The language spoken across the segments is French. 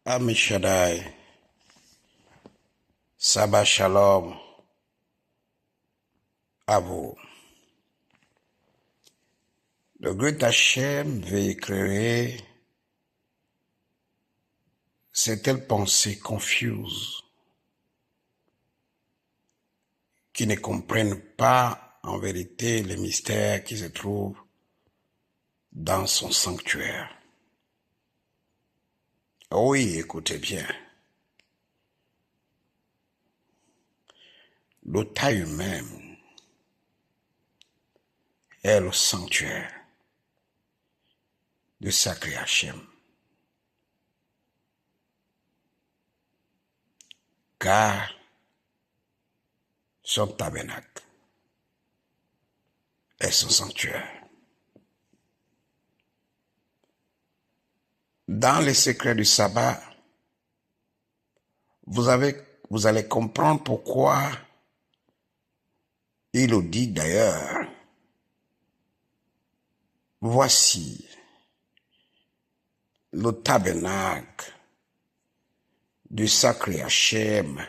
Ami Shaddai, Shabbat Shalom à vous. Le Great Hachem veut éclairer certaines pensées confuses qui ne comprennent pas en vérité les mystères qui se trouvent dans son sanctuaire. Oui, écoutez bien. Le tas humain est le sanctuaire du sacré Hachem. Car son tabernacle est son sanctuaire. Dans les secrets du sabbat, vous allez comprendre pourquoi il le dit d'ailleurs. Voici le tabernacle du sacré Hachem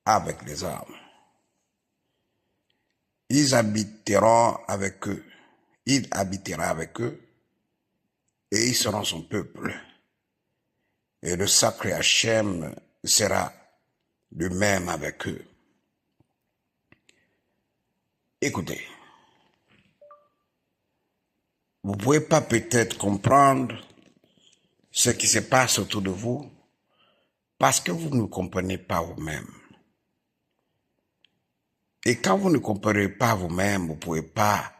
avec les hommes. Ils habiteront avec eux. Il habitera avec eux et ils seront son peuple. Et le sacré Hachem sera de même avec eux. Écoutez, vous ne pouvez pas peut-être comprendre ce qui se passe autour de vous parce que vous ne comprenez pas vous-même. Et quand vous ne comprenez pas vous-même, vous ne pouvez pas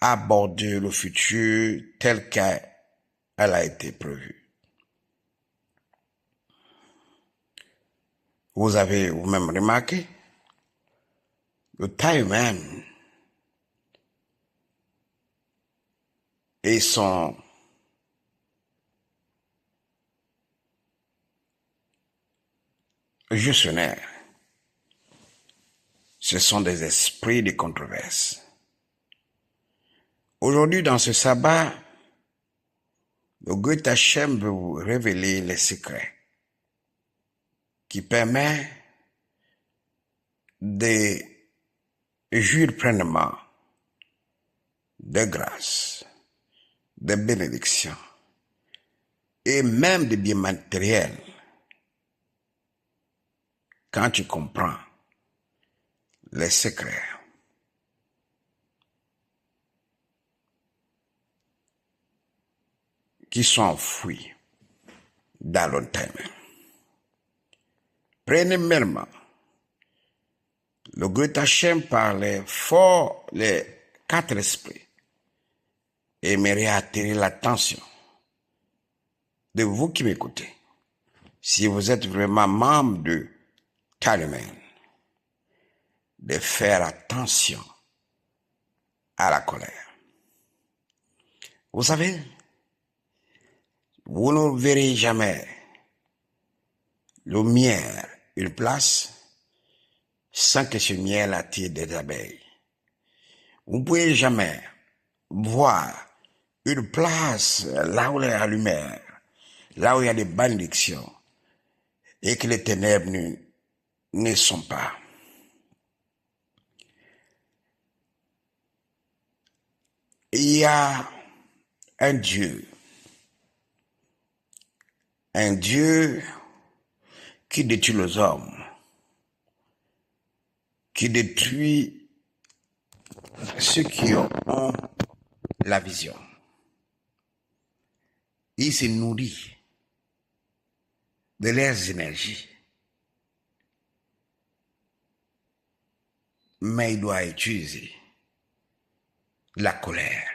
aborder le futur tel qu'elle a été prévu. Vous avez vous-même remarqué, le temps humain et son gestionnaire, ce sont des esprits de controverse. Aujourd'hui, dans ce sabbat, le Great Hachem veut vous révéler les secrets qui permettent de jouir pleinement de grâce, de bénédictions et même de biens matériels quand tu comprends les secrets. Qui sont enfouis dans le thème. Premièrement, le Great Hachem parlait fort les 4 esprits et aimerait attirer l'attention de vous qui m'écoutez. Si vous êtes vraiment membre de Talman, de faire attention à la colère. Vous savez, vous ne verrez jamais le miel une place sans que ce miel attire des abeilles. Vous ne pouvez jamais voir une place là où il y a la lumière, là où il y a des bénédictions et que les ténèbres ne sont pas. Il y a un Dieu qui détruit les hommes, qui détruit ceux qui ont la vision. Il se nourrit de leurs énergies, mais il doit utiliser la colère,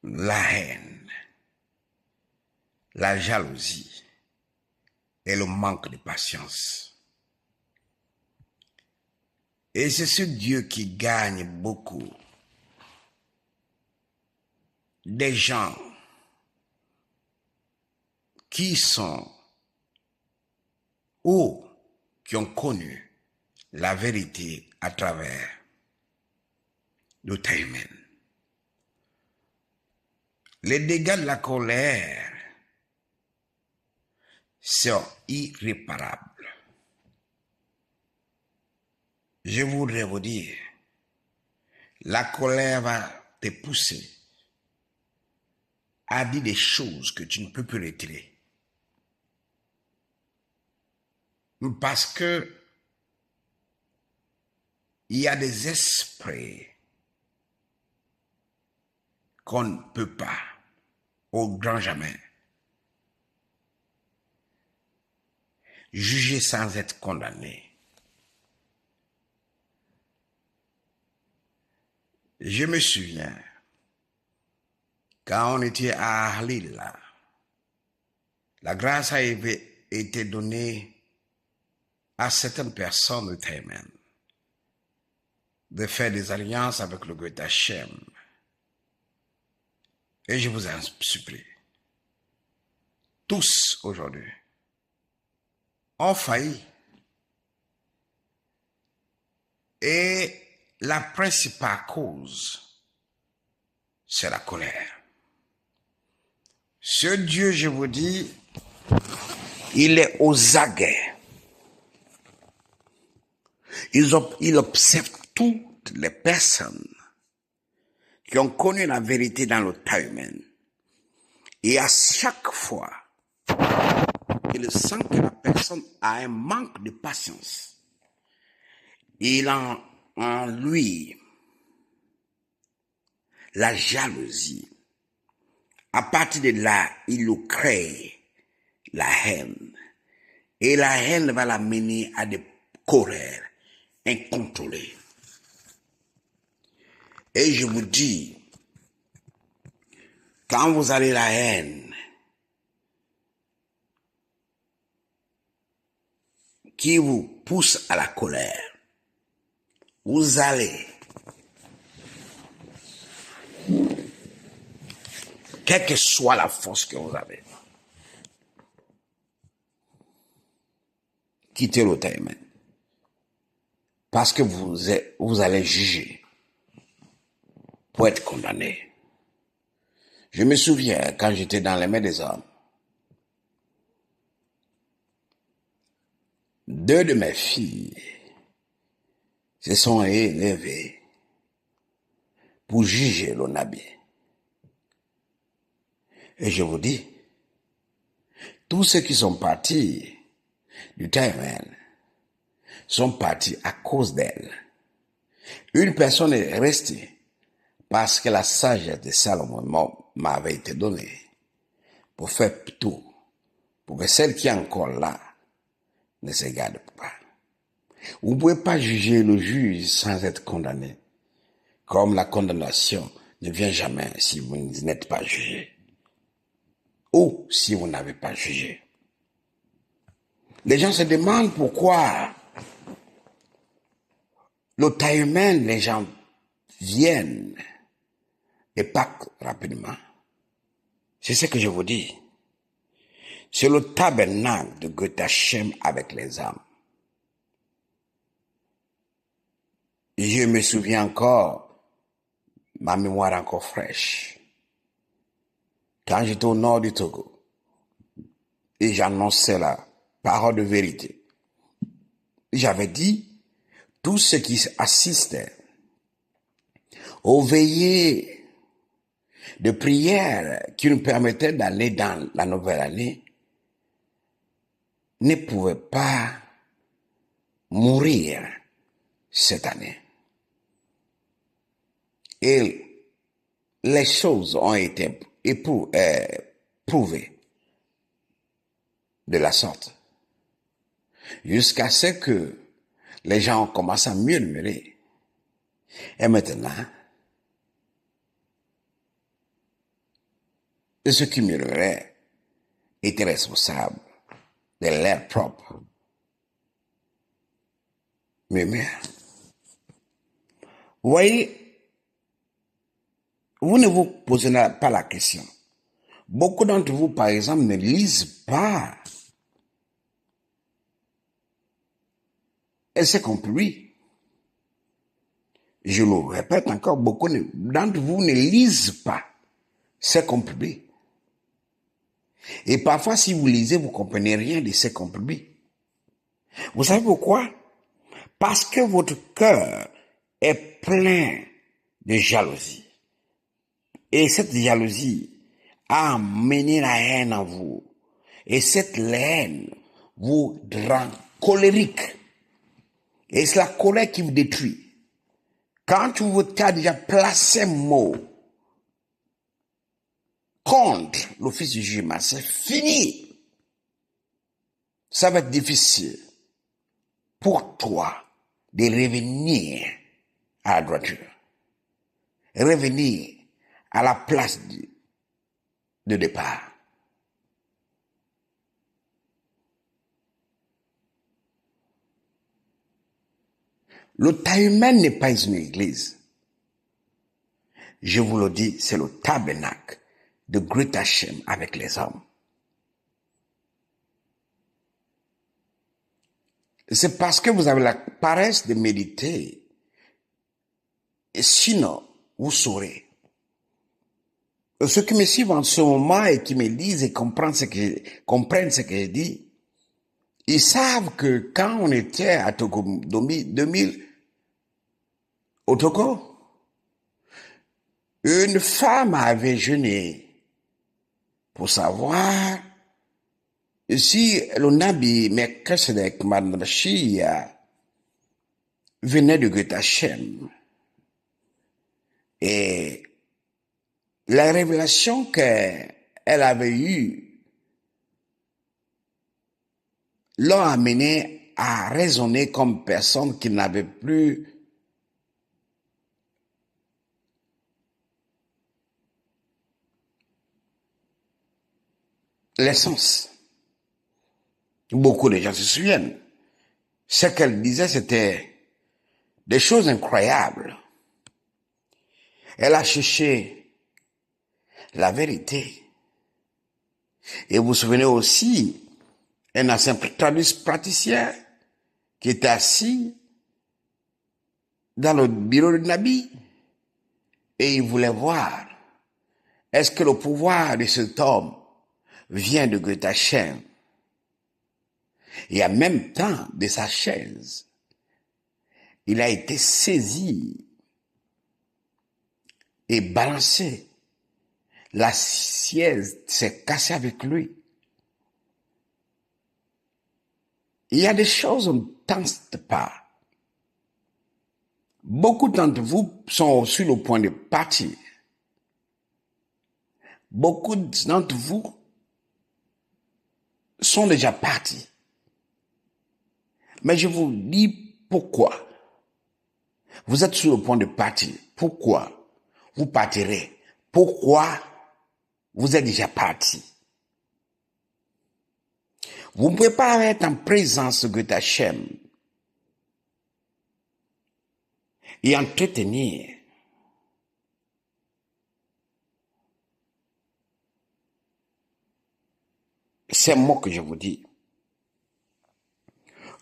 la haine, la jalousie et le manque de patience. Et c'est ce Dieu qui gagne beaucoup des gens qui sont ou qui ont connu la vérité à travers le Taïmen. Les dégâts de la colère sont irréparables. Je voudrais vous dire, la colère va te pousser à dire des choses que tu ne peux plus retirer. Parce que il y a des esprits qu'on ne peut pas, au grand jamais, juger sans être condamné. Je me souviens, quand on était à Harlil, la grâce a été donnée à certaines personnes de Taïman de faire des alliances avec le Goethe Hashem. Et je vous en supplie, tous aujourd'hui ont failli. Et la principale cause, c'est la colère. Ce Dieu, je vous dis, il est aux aguets. Il observe toutes les personnes qui ont connu la vérité dans le temps humain. Et à chaque fois, il sent que la personne a un manque de patience. Il a en lui la jalousie. À partir de là, il nous crée la haine. Et la haine va l'amener à des colères incontrôlées. Et je vous dis, quand vous avez la haine qui vous pousse à la colère, vous allez, quelle que soit la force que vous avez, quitter le terme. Parce que vous allez juger pour être condamné. Je me souviens quand j'étais dans les mains des hommes, 2 de mes filles se sont élevées pour juger le Nabi. Et je vous dis, tous ceux qui sont partis du Taïwan sont partis à cause d'elle. Une personne est restée parce que la sagesse de Salomon m'avait été donnée pour faire tout, pour que celle qui est encore là ne se garde pas. Vous ne pouvez pas juger le juge sans être condamné, comme la condamnation ne vient jamais si vous n'êtes pas jugé, ou si vous n'avez pas jugé. Les gens se demandent pourquoi le temps humain, les gens viennent et partent rapidement. C'est ce que je vous dis. C'est le tabernacle de Goethe Hashem avec les âmes. Je me souviens encore, ma mémoire encore fraîche, quand j'étais au nord du Togo et j'annonçais la parole de vérité. J'avais dit, tous ceux qui assistaient aux veillées de prière qui nous permettaient d'aller dans la nouvelle année ne pouvaient pas mourir cette année. Et les choses ont été prouvées de la sorte, jusqu'à ce que les gens ont commencé à murmurer. Et maintenant, ceux qui murmuraient étaient responsables de l'air propre. Murmure. Vous voyez, vous ne vous posez pas la question. Beaucoup d'entre vous, par exemple, ne lisent pas. Et c'est compris. Je le répète encore, beaucoup d'entre vous ne lisent pas c'est comprimé. Et parfois, si vous lisez, vous comprenez rien de ces comprimés. Vous savez pourquoi? Parce que votre cœur est plein de jalousie. Et cette jalousie a amené la haine en vous. Et cette haine vous rend colérique. Et c'est la colère qui vous détruit. Quand vous avez déjà placé un mot contre l'office du jugement, c'est fini. Ça va être difficile pour toi de revenir à la droiture. Revenir à la place de départ. Le tas humain n'est pas une église. Je vous le dis, c'est le tabernacle de Great Hashem avec les hommes. C'est parce que vous avez la paresse de méditer. Et sinon, vous saurez. Ceux qui me suivent en ce moment et qui me lisent et comprennent ce que je dis, ils savent que quand on était à Togo 2000, au Togo, une femme avait jeûné pour savoir si le Nabi Melchizedek Mashiach venait de Great Hashem. Et la révélation qu'elle avait eue l'a amené à raisonner comme personne qui n'avait plus l'essence. Beaucoup de gens se souviennent. Ce qu'elle disait, c'était des choses incroyables. Elle a cherché la vérité. Et vous vous souvenez aussi, un ancien praticien qui était assis dans le bureau de Nabi et il voulait voir est-ce que le pouvoir de cet homme vient de Great Hashem et en même temps de sa chaise. Il a été saisi et balancé. La siège s'est cassée avec lui. Il y a des choses on ne tente pas. Beaucoup d'entre vous sont sur le point de partir. Beaucoup d'entre vous sont déjà partis. Mais je vous dis pourquoi. Vous êtes sur le point de partir. Pourquoi vous partirez? Pourquoi vous êtes déjà parti? Vous ne pouvez pas être en présence de Great Hashem et entretenir ces mots que je vous dis.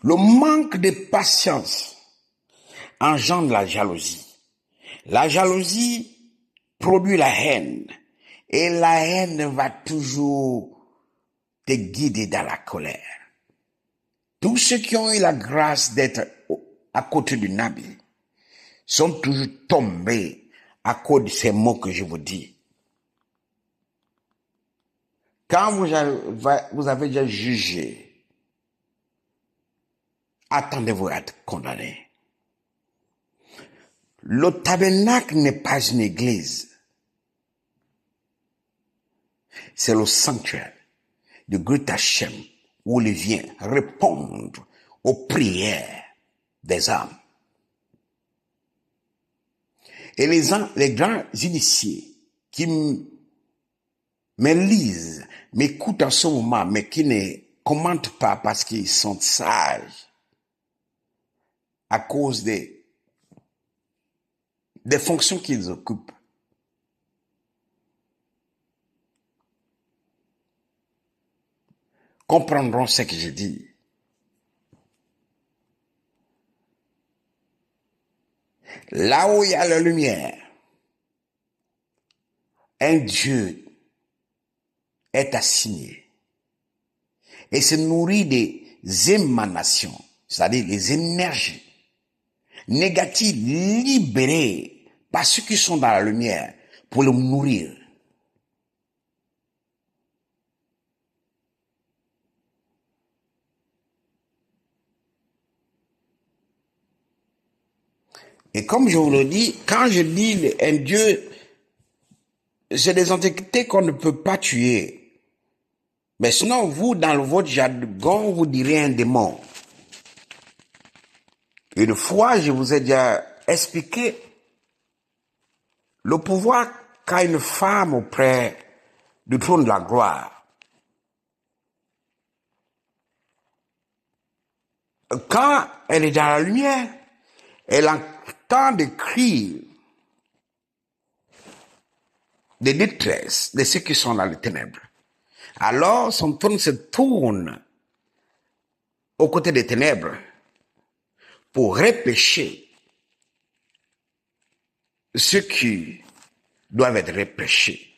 Le manque de patience engendre la jalousie. La jalousie produit la haine. Et la haine va toujours te guider dans la colère. Tous ceux qui ont eu la grâce d'être à côté du Nabi sont toujours tombés à cause de ces mots que je vous dis. Quand vous avez déjà jugé, attendez-vous à être condamné. Le tabernacle n'est pas une église. C'est le sanctuaire de Great Hashem où il vient répondre aux prières des hommes. Et les grands initiés qui me lisent, m'écoutent en ce moment, mais qui ne commentent pas parce qu'ils sont sages à cause des fonctions qu'ils occupent. Comprendront ce que je dis. Là où il y a la lumière, un Dieu est assigné et se nourrit des émanations, c'est-à-dire les énergies négatives libérées par ceux qui sont dans la lumière pour le nourrir. Et comme je vous le dis, quand je dis un Dieu, c'est des entités qu'on ne peut pas tuer. Mais sinon, vous, dans votre jargon, vous direz un démon. Une fois, je vous ai déjà expliqué le pouvoir qu'a une femme auprès du trône de la gloire. Quand elle est dans la lumière, elle entend des cris de détresse de ceux qui sont dans les ténèbres. Alors, son trône se tourne aux côtés des ténèbres pour repêcher ceux qui doivent être repêchés.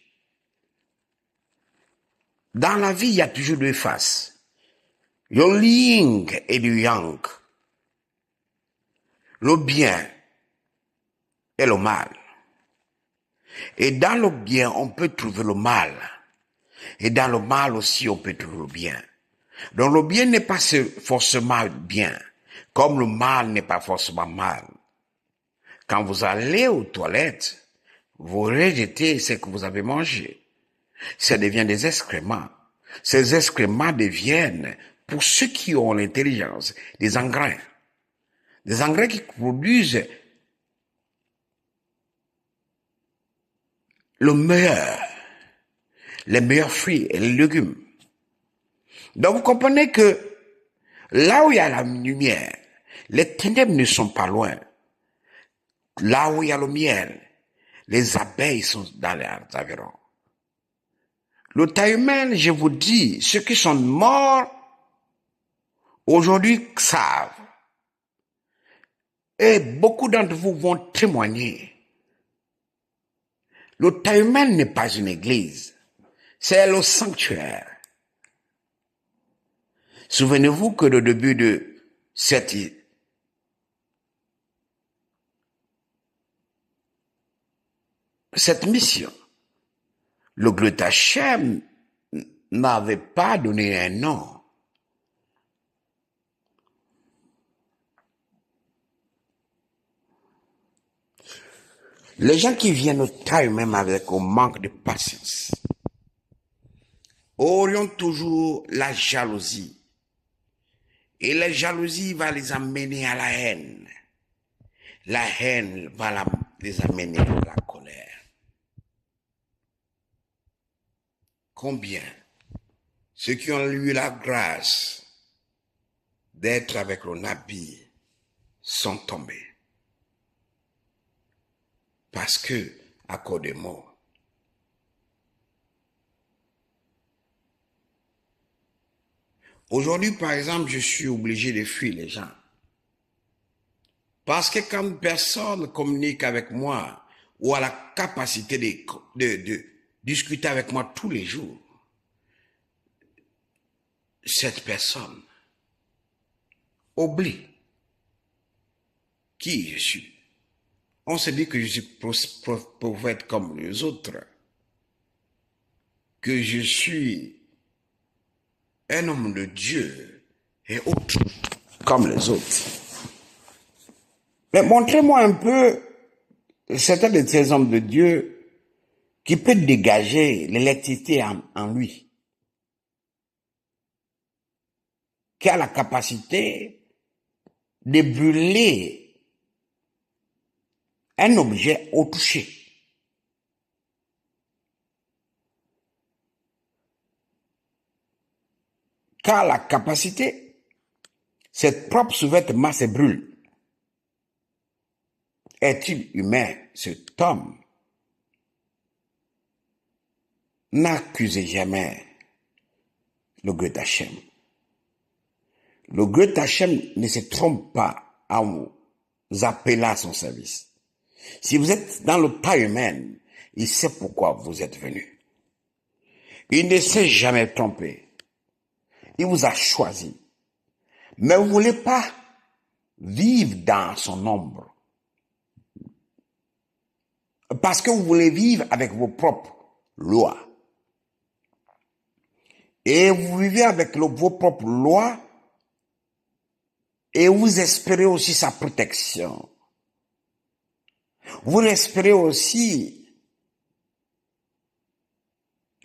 Dans la vie, il y a toujours deux faces. Le yin et le yang. Le bien et le mal. Et dans le bien, on peut trouver le mal. Et dans le mal aussi, on peut trouver le bien. Donc le bien n'est pas forcément bien, comme le mal n'est pas forcément mal. Quand vous allez aux toilettes, vous rejetez ce que vous avez mangé. Ça devient des excréments. Ces excréments deviennent, pour ceux qui ont l'intelligence, des engrais. Des engrais qui produisent le meilleur, les meilleurs fruits et les légumes. Donc vous comprenez que là où il y a la lumière, les ténèbres ne sont pas loin. Là où il y a le miel, les abeilles sont dans les environs. Le tas humain, je vous dis, ceux qui sont morts aujourd'hui savent. Et beaucoup d'entre vous vont témoigner. Le tas humain n'est pas une église, c'est le sanctuaire. Souvenez-vous que le début de cette mission, le Glutachem n'avait pas donné un nom. Les gens qui viennent au taille même avec un manque de patience auront toujours la jalousie. Et la jalousie va les amener à la haine. La haine va les amener à la colère. Combien ceux qui ont eu la grâce d'être avec le Nabi sont tombés? Parce que, à cause des mots, aujourd'hui, par exemple, je suis obligé de fuir les gens. Parce que quand personne communique avec moi ou a la capacité de discuter avec moi tous les jours, cette personne oublie qui je suis. On se dit que je suis prophète comme les autres, que je suis un homme de Dieu et autre comme les autres. Mais montrez-moi un peu certains de ces hommes de Dieu qui peut dégager l'électricité en lui, qui a la capacité de brûler un objet au toucher. Car la capacité, cette propre sous-vêtement se brûle. Est-il humain, cet homme n'accusez jamais le Glutachem. Le Glutachem ne se trompe pas en vous appelant à son service. Si vous êtes dans le tas humain, Il sait pourquoi vous êtes venu. Il ne s'est jamais trompé. Il vous a choisi. Mais vous ne voulez pas vivre dans son ombre. Parce que vous voulez vivre avec vos propres lois. Et vous vivez avec vos propres lois et vous espérez aussi sa protection. Vous espérez aussi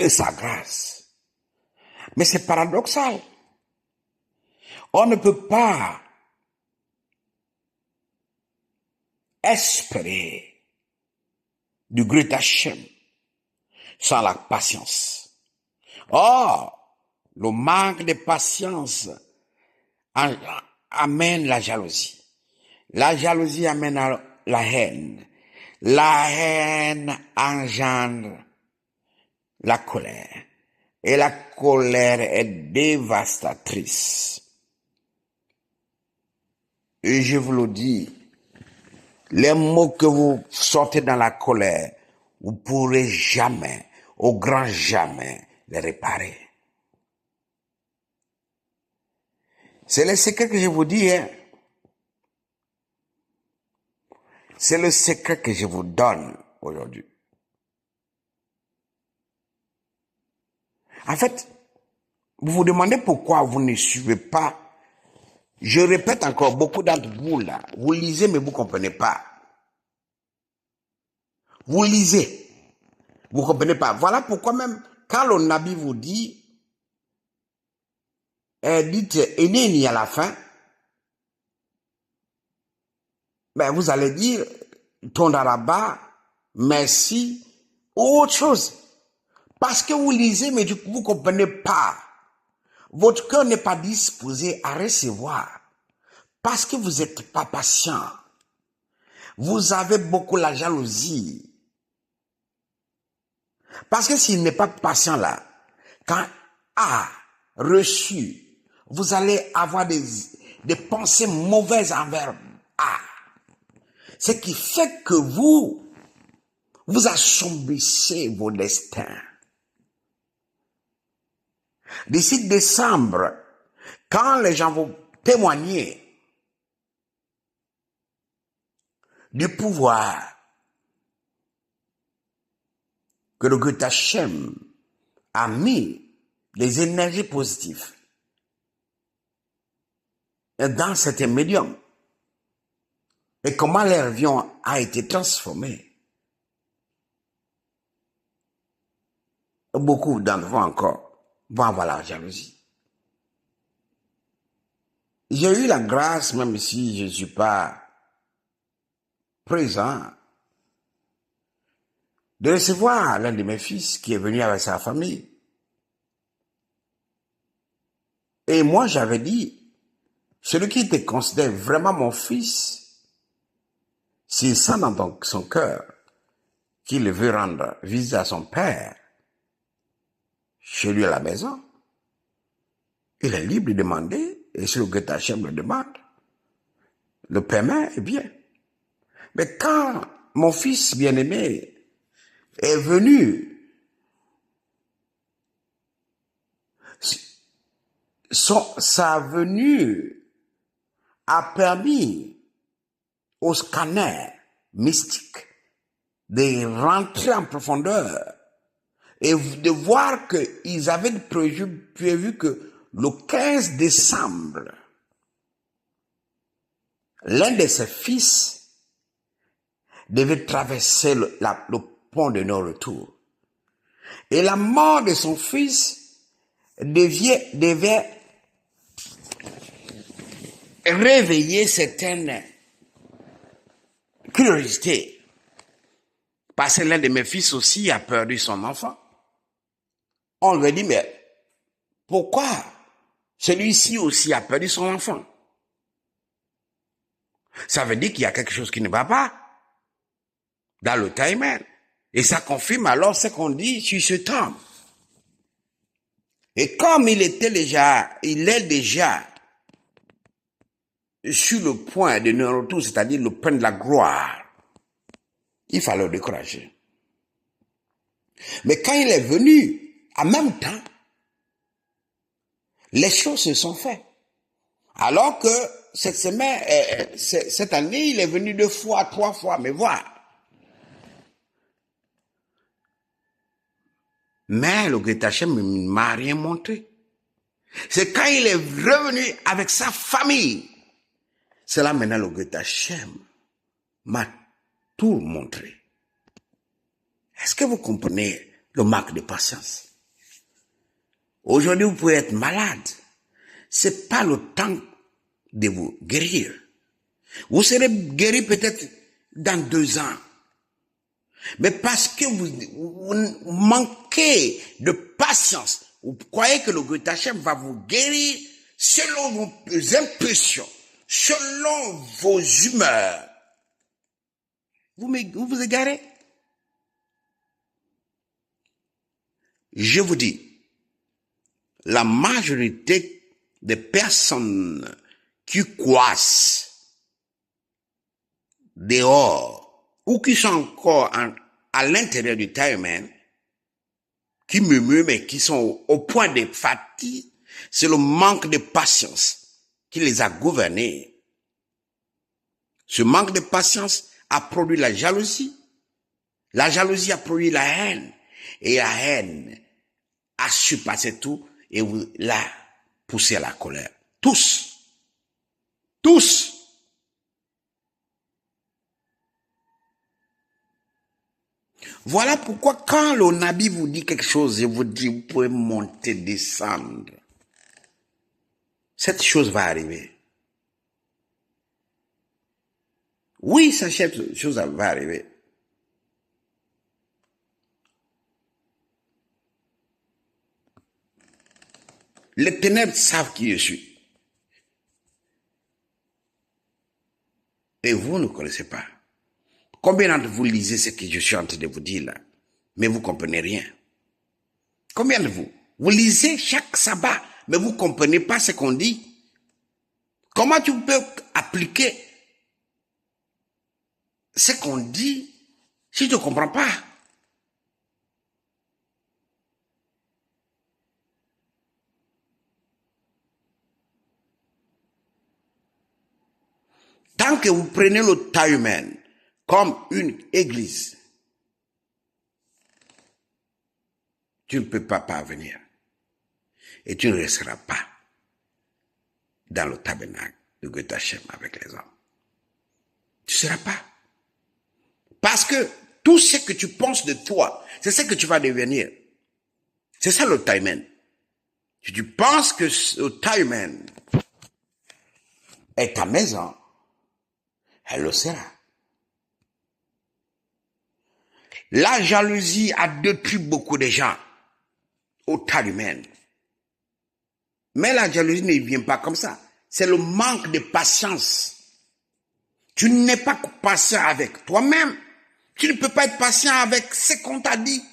sa grâce. Mais c'est paradoxal. On ne peut pas espérer du Great Hashem sans la patience. Or, le manque de patience amène la jalousie. La jalousie amène à la haine. La haine engendre la colère. Et la colère est dévastatrice. Et je vous le dis, les mots que vous sortez dans la colère, vous ne pourrez jamais, au grand jamais, les réparer. C'est le secret que je vous dis, hein. C'est le secret que je vous donne aujourd'hui. En fait, vous vous demandez pourquoi vous ne suivez pas. Je répète encore, beaucoup d'entre vous là, vous lisez mais vous ne comprenez pas. Vous lisez, vous ne comprenez pas. Voilà pourquoi même, quand le Nabi vous dit, dites Eneni à la fin, ben vous allez dire Tondaraba, merci, ou autre chose. Parce que vous lisez, mais vous ne comprenez pas. Votre cœur n'est pas disposé à recevoir. Parce que vous n'êtes pas patient. Vous avez beaucoup la jalousie. Parce que s'il n'est pas patient là, quand A reçu, vous allez avoir des pensées mauvaises envers A. Ce qui fait que vous assombrissez vos destins. D'ici décembre, quand les gens vont témoigner du pouvoir que le Great Hashem a mis les énergies positives dans cet médium et comment leur vie a été transformée. Beaucoup d'entre vous encore vont avoir la jalousie. J'ai eu la grâce, même si je ne suis pas présent, de recevoir l'un de mes fils qui est venu avec sa famille. Et moi, j'avais dit, celui qui te considère vraiment mon fils, s'il sent dans son cœur qu'il veut rendre visite à son père, chez lui à la maison, il est libre de demander, et si le Great Hashem le demande, le permet, eh bien. Mais quand mon fils bien-aimé est venu, sa venue a permis au scanner mystique de rentrer en profondeur et de voir qu'ils avaient prévu que le 15 décembre, l'un de ses fils devait traverser le pont de non-retour. Et la mort de son fils devait réveiller certaines curiosités. Parce que l'un de mes fils aussi a perdu son enfant. On lui a dit, mais pourquoi celui-ci aussi a perdu son enfant? Ça veut dire qu'il y a quelque chose qui ne va pas dans le timer. Et ça confirme alors ce qu'on dit sur ce temps. Et comme il est déjà sur le point de non-retour, c'est-à-dire le point de la gloire, il fallait le décourager. Mais quand il est venu, en même temps, les choses se sont faites. Alors que cette année, il est venu 2 fois, 3 fois, mais voilà. Mais le Greta Hachem ne m'a rien montré. C'est quand il est revenu avec sa famille. C'est là maintenant le Greta Hachem m'a tout montré. Est-ce que vous comprenez le manque de patience? Aujourd'hui, vous pouvez être malade. C'est pas le temps de vous guérir. Vous serez guéri peut-être dans 2 ans. Mais parce que vous manquez de patience, vous croyez que le Greta Hachem va vous guérir selon vos impressions, selon vos humeurs. Vous vous égarez. Je vous dis, la majorité des personnes qui croissent dehors ou qui sont encore à l'intérieur du time, qui murmurent mais qui sont au point de fatigue, c'est le manque de patience qui les a gouvernés. Ce manque de patience a produit la jalousie. La jalousie a produit la haine. Et la haine a surpassé tout et l'a poussé à la colère. Tous. Tous. Voilà pourquoi quand le Nabi vous dit quelque chose, il vous dit, vous pouvez monter, descendre. Cette chose va arriver. Oui, cette chose va arriver. Les ténèbres savent qui je suis. Et vous ne connaissez pas. Combien d'entre vous lisez ce que je suis en train de vous dire là, mais vous ne comprenez rien? Combien de vous? Vous lisez chaque sabbat, mais vous ne comprenez pas ce qu'on dit? Comment tu peux appliquer ce qu'on dit si tu ne comprends pas? Tant que vous prenez le tas humain comme une église, tu ne peux pas parvenir. Et tu ne resteras pas dans le tabernacle de Greta Hachem avec les hommes. Tu ne seras pas. Parce que tout ce que tu penses de toi, c'est ce que tu vas devenir. C'est ça le timing. Si tu penses que le timing est ta maison, elle le sera. La jalousie a détruit beaucoup de gens au tas humain. Mais la jalousie ne vient pas comme ça. C'est le manque de patience. Tu n'es pas patient avec toi-même. Tu ne peux pas être patient avec ce qu'on t'a dit.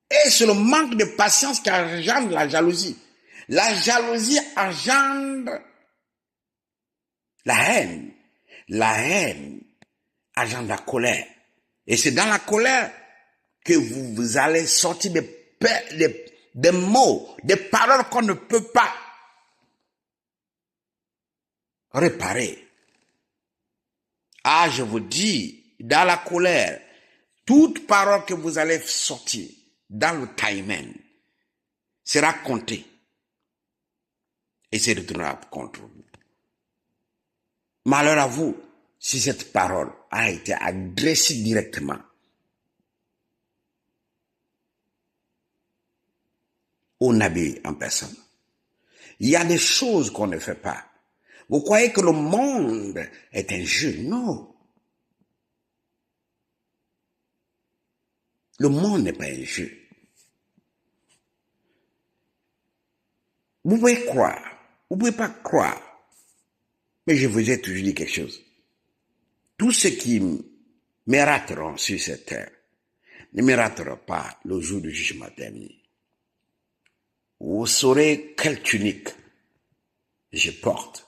Et c'est le manque de patience qui engendre la jalousie. La jalousie engendre la haine. La haine engendre la colère. Et c'est dans la colère que vous allez sortir des mots, des paroles qu'on ne peut pas réparer. Ah, je vous dis, dans la colère, toute parole que vous allez sortir dans le timing sera comptée et se retournera contre vous. Malheur à vous si cette parole a été adressée directement au Nabi en personne. Il y a des choses qu'on ne fait pas. Vous croyez que le monde est un jeu? Non. Le monde n'est pas un jeu. Vous pouvez croire, vous ne pouvez pas croire, mais je vous ai toujours dit quelque chose. Tous ceux qui me rateront sur cette terre ne me rateront pas le jour du jugement dernier. Vous saurez quelle tunique je porte.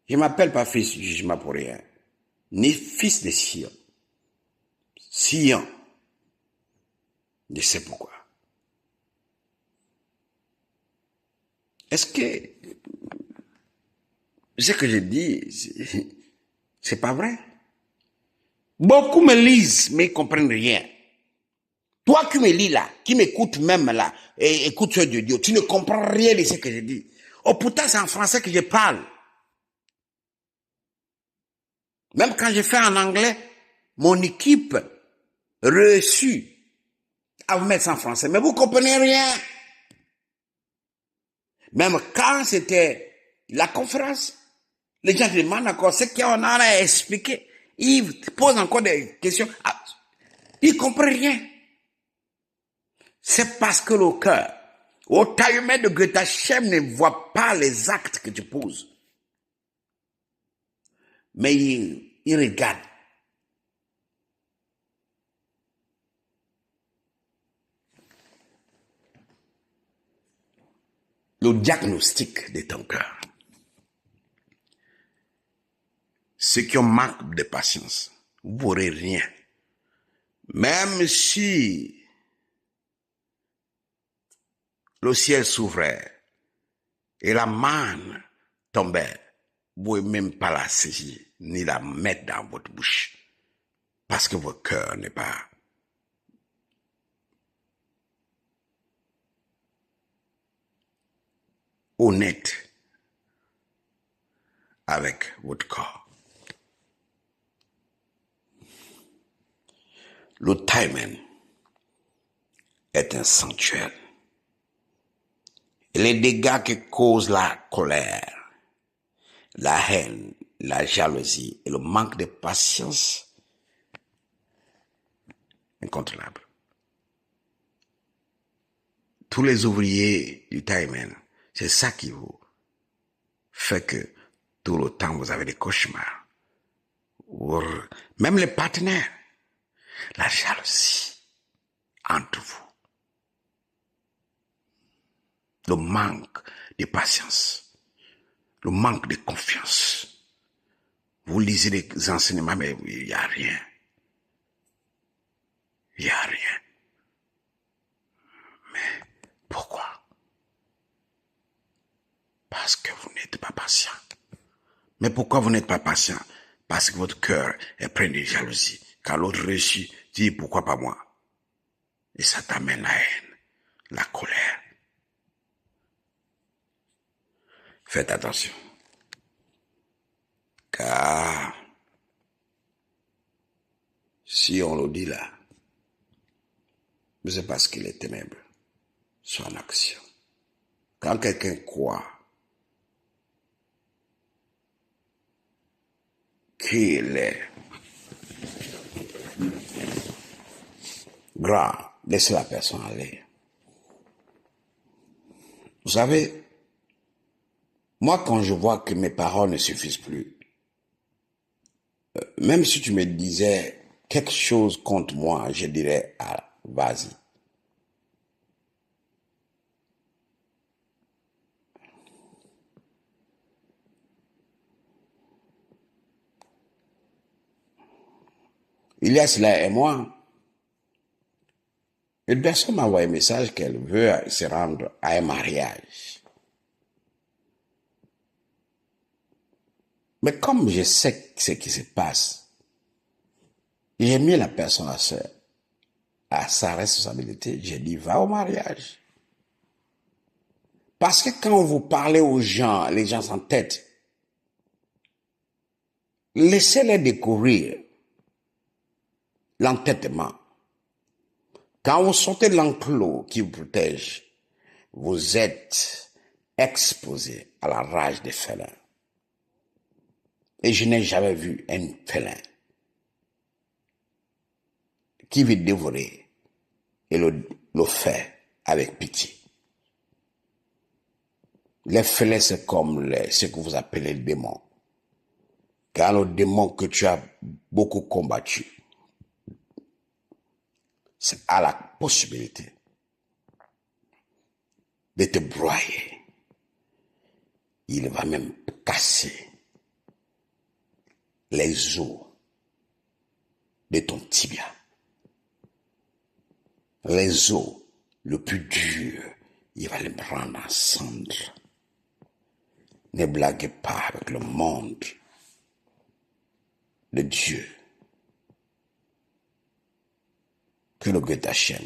Je ne m'appelle pas fils du jugement pour rien. ni fils de Sion. Sion. Je sais pourquoi. Est-ce que ce que je dis, c'est pas vrai? Beaucoup me lisent, mais ils comprennent rien. Toi qui me lis là, qui m'écoutes même là, et écoute ce Dieu, tu ne comprends rien de ce que je dis. Oh, pourtant, c'est en français que je parle. Même quand je fais en anglais, mon équipe reçue à vous mettre ça en français. Mais vous comprenez rien. Même quand c'était la conférence, les gens demandent encore ce qu'on en a expliqué. Ils posent encore des questions. Ils ne comprennent rien. C'est parce que le cœur, au taille de Goethe Hashem ne voit pas les actes que tu poses. Mais il regarde. Le diagnostic de ton cœur. Ceux qui ont manque de patience, vous n'aurez rien. Même si le ciel s'ouvrait et la manne tombait, vous ne pouvez même pas la saisir, ni la mettre dans votre bouche, parce que votre cœur n'est pas honnête avec votre corps. Le thymen est un sanctuaire. Et les dégâts que cause la colère, la haine, la jalousie et le manque de patience, incontrôlable. Tous les ouvriers du thymen, c'est ça qui vous fait que tout le temps vous avez des cauchemars. Même les partenaires, la jalousie entre vous. Le manque de patience, le manque de confiance. Vous lisez les enseignements, mais il n'y a rien. Il n'y a rien. Mais pourquoi? Parce que vous n'êtes pas patient. Mais pourquoi vous n'êtes pas patient? Parce que votre cœur est plein de jalousie. Quand l'autre réussit, tu dis pourquoi pas moi? Et ça t'amène la haine, la colère. Faites attention. Car si on le dit là, c'est parce que les ténèbres sont en action. Quand quelqu'un croit qu'il est grand, laissez la personne aller. Vous savez, moi quand je vois que mes paroles ne suffisent plus, même si tu me disais quelque chose contre moi, je dirais, ah, vas-y. Il y a cela et moi. Une personne m'a envoyé un message qu'elle veut se rendre à un mariage. Mais comme je sais ce qui se passe, j'ai mis la personne à sa responsabilité. J'ai dit, va au mariage. Parce que quand vous parlez aux gens, les gens s'entêtent. Laissez-les découvrir l'entêtement. Quand vous sortez de l'enclos qui vous protège, vous êtes exposé à la rage des félins. Et je n'ai jamais vu un félin qui veut dévorer et le fait avec pitié. Les félins, c'est comme ce que vous appelez le démon. Car le démon que tu as beaucoup combattu, c'est à la possibilité de te broyer. Il va même casser les os de ton tibia. Les os, le plus dur, il va les prendre en cendres. Ne blaguez pas avec le monde de Dieu. Que le Dieu d'Hachem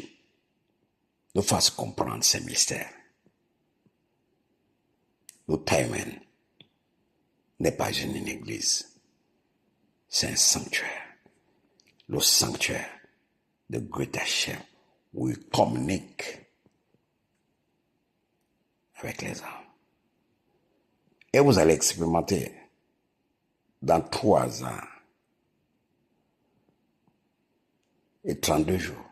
nous fasse comprendre ces mystères. Le Taïwan n'est pas une église, c'est un sanctuaire. Le sanctuaire de Dieu d'Hachem où il communique avec les hommes. Et vous allez expérimenter dans 3 ans et 32 jours.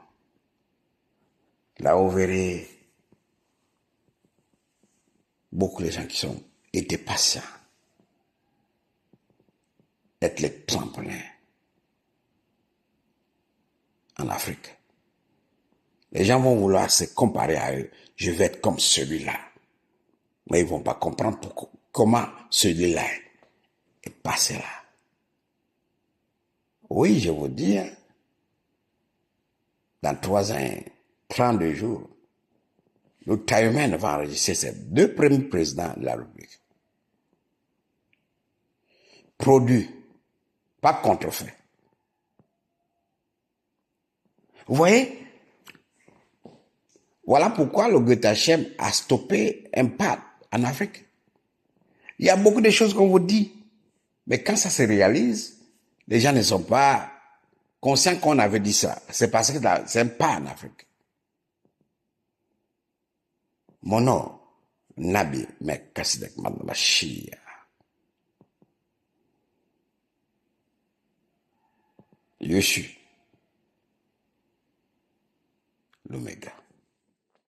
Là, vous verrez beaucoup de gens qui étaient patients, être les tremplins en Afrique. Les gens vont vouloir se comparer à eux. Je vais être comme celui-là. Mais ils ne vont pas comprendre comment celui-là est passé là. Oui, je vous dis, dans 3 ans, 32 jours, le Taïwan va enregistrer ses 2 premiers présidents de la République. Produit, pas contrefait. Vous voyez, voilà pourquoi le Dieu d'Hachem a stoppé un pas en Afrique. Il y a beaucoup de choses qu'on vous dit, mais quand ça se réalise, les gens ne sont pas conscients qu'on avait dit ça. C'est parce que c'est un pas en Afrique. Mon nom, Nabi Mekasidek Madmashia. Je suis l'Oméga.